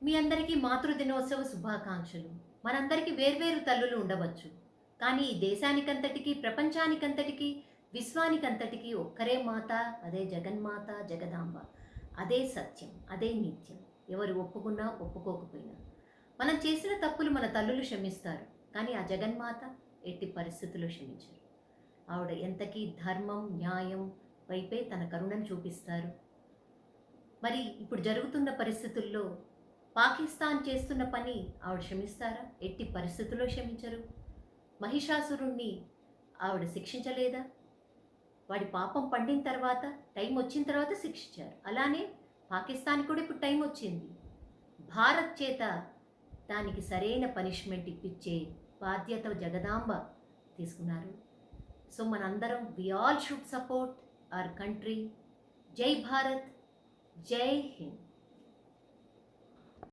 మీ అందరికీ మాతృదినోత్సవ శుభాకాంక్షలు. మనందరికీ వేర్వేరు తల్లులు ఉండవచ్చు. కానీ ఈ దేశానికంతటికీ, ప్రపంచానికంతటికీ, విశ్వానికంతటికీ ఒక్కరే మాత, అదే జగన్మాత, జగదాంబ. అదే సత్యం, అదే నిత్యం. ఎవరు ఒప్పుకున్నా, ఒప్పుకోకపోయినా. మనం చేసిన తప్పులు మన తల్లులు క్షమిస్తారు. కానీ ఆ జగన్మాత ఎట్టి పరిస్థితుల్లో క్షమించరు. ఆవిడ ఎంతకీ ధర్మం, న్యాయం వైపే తన కరుణను చూపిస్తారు. మరి ఇప్పుడు జరుగుతున్న పరిస్థితుల్లో పాకిస్తాన్ చేస్తున్న పని ఆవిడ క్షమిస్తారా? ఎట్టి పరిస్థితుల్లో క్షమించరు. మహిషాసురుణ్ణి ఆవిడ శిక్షించలేదా? వాడి పాపం పండిన తర్వాత, టైం వచ్చిన తర్వాత శిక్షించారు. అలానే పాకిస్తాన్‌కి కూడా ఇప్పుడు టైం వచ్చింది. భారత్ చేత దానికి సరైన పనిష్మెంట్ ఇప్పించే బాధ్యత జగదాంబ తీసుకున్నారు. సో మనందరం we all should support our country. జై భారత్! జై హింద్!